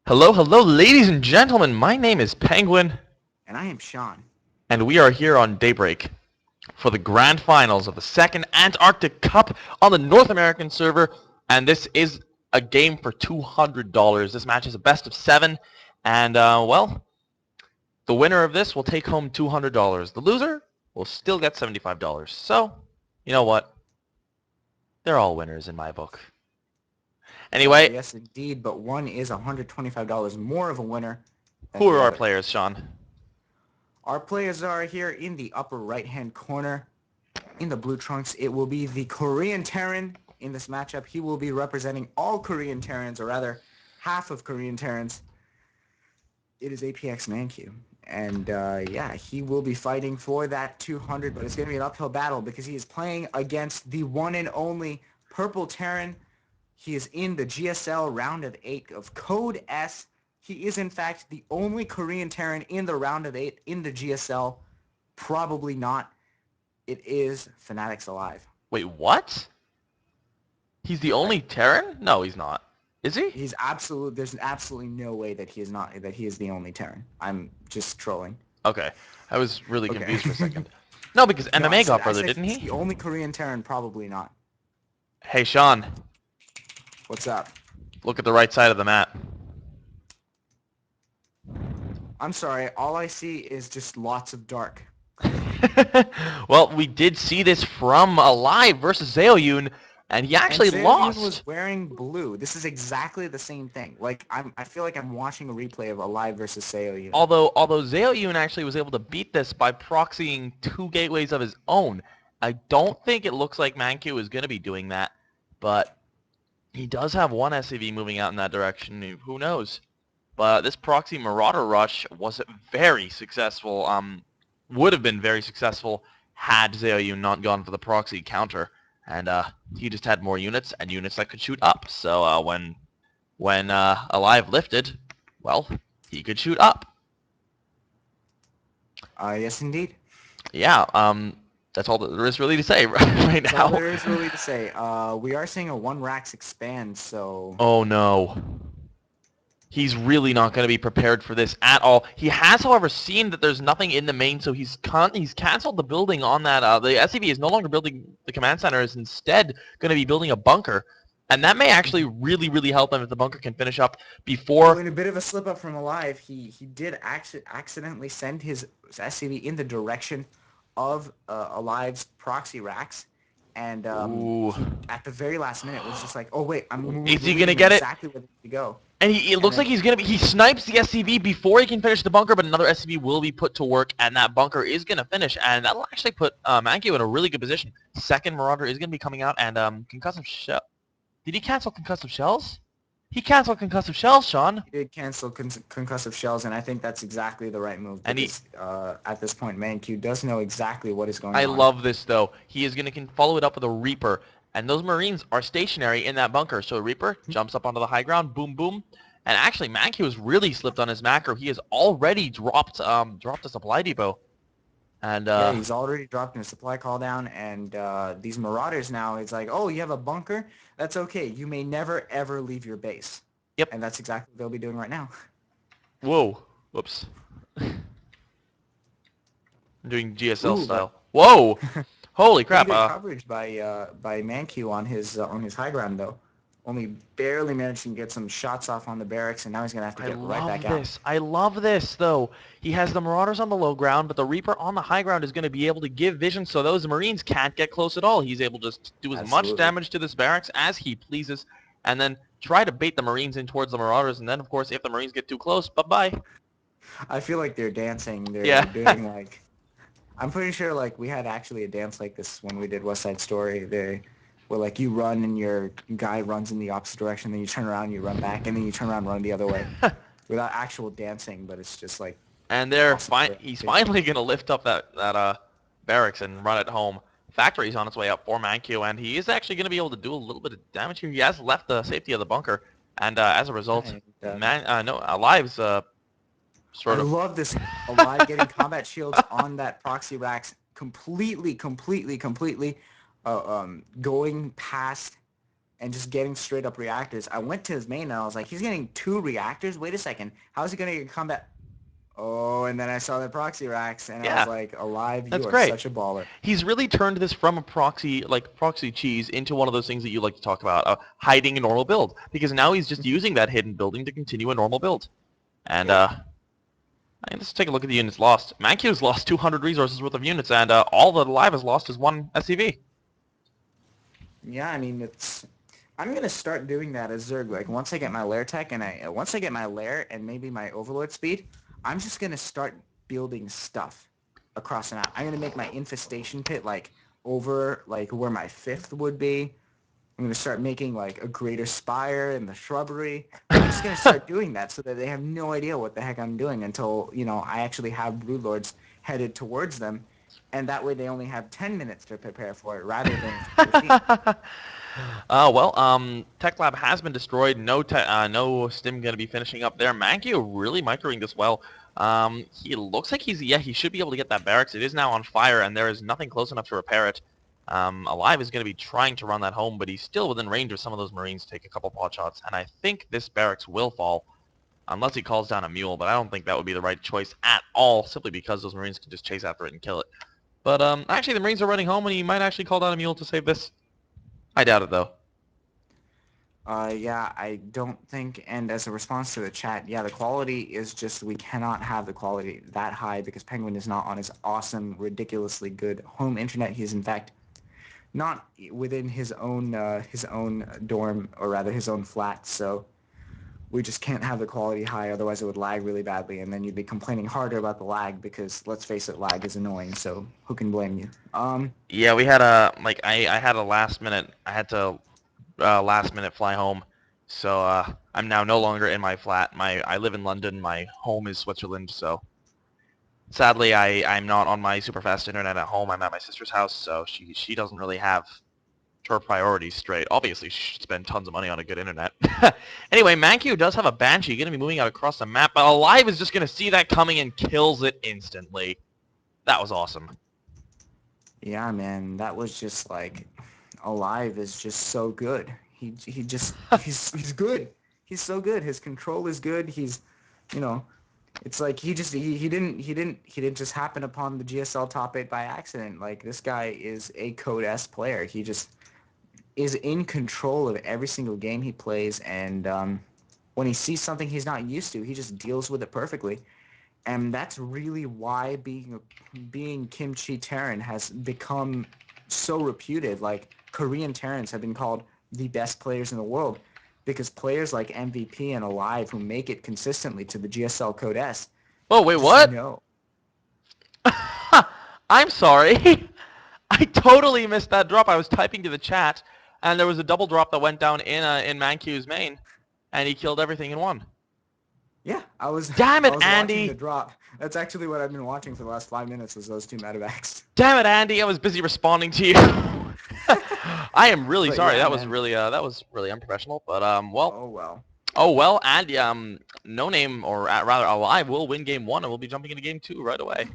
Hello, hello, ladies and gentlemen. My name is Penguin, And I am Sean. and we are here on Daybreak for the grand finals of the second Antarctic Cup on the North American server. And this is a game for $200. This match is a best of 7, and well, the winner of this will take home $200. The loser will still get $75. So, you know what? They're all winners in my book. Anyway, Yes, indeed, but one is $125 more of a winner than who are the our other. players, Sean? Our players are here in the upper right-hand corner. In the blue trunks, it will be the Korean Terran in this matchup. He will be representing all Korean Terrans, or rather, half of Korean Terrans. It is ApxMankiw. And yeah, he will be fighting for that 200, but it's going to be an uphill battle because he is playing against the one and only Purple Terran. He is in the GSL round of 8 of Code S. He is, in fact, the only Korean Terran in the round of 8 in the GSL. Probably not. It is fnaticaLive. Wait, what? He's the only Terran? No, he's not. Is he? There's absolutely no way that he is not, that he is the only Terran. I'm just trolling. Okay. I was really Okay. confused for a second. No, because No, MMA got I further, said didn't he's he? the only Korean Terran, probably not. Hey, Sean, What's up? look at the right side of the map. I'm sorry, all I see is just lots of dark. Well, we did see this from Alive versus Zaoyun, and he actually And Zaoyun lost. was wearing blue. This is exactly the same thing. Like I feel like I'm watching a replay of Alive versus Zaoyun. Although Zaoyun actually was able to beat this by proxying 2 gateways of his own. I don't think it looks like Mankiw is going to be doing that, but he does have one SCV moving out in that direction. Who knows? But this proxy Marauder rush was very successful. Would have been very successful had Zaoyun not gone for the proxy counter, and he just had more units and units that could shoot up. So when Alive lifted, well, he could shoot up. Yes, indeed. Yeah. That's all that there is really to say right That's now. all there is really to say. We are seeing a 1 Rax expand, so... Oh no. He's really not going to be prepared for this at all. He has, however, seen that there's nothing in the main, so he's canceled the building on that. The SCV is no longer building the command center, is instead going to be building a bunker. And that may actually really, really help him if the bunker can finish up before... Well, in a bit of a slip-up from Alive, he did accidentally send his SCV in the direction of Alive's proxy racks. And he, at the very last minute, was just like, oh, wait, I'm is he going to get it? Exactly where to go. And it looks like he's going to be... He snipes the SCV before he can finish the bunker, but another SCV will be put to work, and that bunker is going to finish. And that'll actually put Mankiw in a really good position. Second Marauder is going to be coming out, and concussive shell... Did he cancel concussive shells? He canceled concussive shells, Sean. He did cancel concussive shells, and I think that's exactly the right move. Because, and at this point, Mankiw does know exactly what is going on. I love this, though. He is going to follow it up with a Reaper. And those Marines are stationary in that bunker. So Reaper jumps up onto the high ground, boom, boom. And actually, Mankiw has really slipped on his macro. He has already dropped a supply depot. And yeah, he's already dropped a supply call down. And these Marauders now, it's like, oh, you have a bunker? That's okay. You may never, ever leave your base. Yep. And that's exactly what they'll be doing right now. Whoa. Whoops. I'm doing GSL style. Whoa! Holy crap! Good coverage by Mankiw on his high ground though. Only barely managed to get some shots off on the barracks, and now he's gonna have to get right back out. I love this though. He has the Marauders on the low ground, but the Reaper on the high ground is going to be able to give vision, so those Marines can't get close at all. He's able to just do as much damage to this barracks as he pleases, and then try to bait the Marines in towards the Marauders, and then of course if the Marines get too close, bye-bye. I feel like they're dancing. They're doing like... I'm pretty sure like we had actually a dance like this when we did West Side Story. Where like you run and your guy runs in the opposite direction, then you turn around, you run back, and then you turn around and run the other way. Without actual dancing, but it's just like... And he's finally going to lift up that barracks and run it home. Factory's on its way up for Mankiw, and he is actually going to be able to do a little bit of damage here. He has left the safety of the bunker, and as a result, Alive's I love this Alive getting combat shields on that proxy racks completely going past and just getting straight up reactors. I went to his main and I was like, he's getting 2 reactors? Wait a second. How is he going to get combat? Oh, and then I saw the proxy racks and I was Yeah, like, Alive, you that's are great. such a baller. He's really turned this from a proxy cheese into one of those things that you like to talk about, hiding a normal build. Because now he's just using that hidden building to continue a normal build. And let's take a look at the units lost. Mankiw's lost 200 resources worth of units, and all that Alive has lost is 1 SCV. Yeah, I mean, I'm gonna start doing that as Zerg. Like once I get my lair tech and once I get my lair and maybe my overlord speed, I'm just gonna start building stuff across the map. I'm gonna make my infestation pit like over like where my 5th would be. I'm gonna start making like a greater spire in the shrubbery. I'm just gonna start doing that so that they have no idea what the heck I'm doing until I actually have broodlords headed towards them, and that way they only have 10 minutes to prepare for it rather than 15. Tech Lab has been destroyed. No Stim going to be finishing up there. Mankiw really microing this well. He looks like he should be able to get that barracks. It is now on fire, and there is nothing close enough to repair it. Alive is going to be trying to run that home, but he's still within range of some of those Marines to take a couple pot shots, and I think this barracks will fall, unless he calls down a mule, but I don't think that would be the right choice at all, simply because those Marines can just chase after it and kill it. But actually, the Marines are running home, and he might actually call down a mule to save this. I doubt it, though. Yeah, I don't think, and as a response to the chat, yeah, the quality is just, we cannot have the quality that high because Penguin is not on his awesome, ridiculously good home internet. He is, in fact, not within his own dorm, or rather his own flat, so we just can't have the quality high, otherwise it would lag really badly, and then you'd be complaining harder about the lag because, let's face it, lag is annoying, so who can blame you? Yeah, we had I had a last minute, I had to last minute fly home. So I'm now no longer in my flat. I live in London. My home is Switzerland. So sadly, I'm not on my super fast internet at home. I'm at my sister's house, so she doesn't really have her priorities straight. Obviously, she should spend tons of money on a good internet. Anyway, Mankiw does have a Banshee going to be moving out across the map, but Alive is just going to see that coming and kills it instantly. That was awesome. Yeah, man, that was just like, Alive is just so good. He's good. He's so good. His control is good. You know, it's like he didn't just happen upon the GSL top 8 by accident. Like, this guy is a Code S player. He just is in control of every single game he plays, and when he sees something he's not used to, he just deals with it perfectly. And that's really why being Kimchi Terran has become so reputed. Like, Korean Terrans have been called the best players in the world because players like MVP and Alive, who make it consistently to the GSL Code S, Oh, wait, just what? know. I'm sorry. I totally missed that drop. I was typing to the chat, and there was a double drop that went down in Mankiw's main, and he killed everything in one. Yeah, I was Damn I it, was watching the Andy! drop. That's actually what I've been watching for the last 5 minutes, was those 2 medevacs. Damn it, Andy! I was busy responding to you. I am really But sorry. yeah, man. That was really unprofessional. But Oh well. Andy, no name, or rather Alive will win game 1, and we'll be jumping into game 2 right away.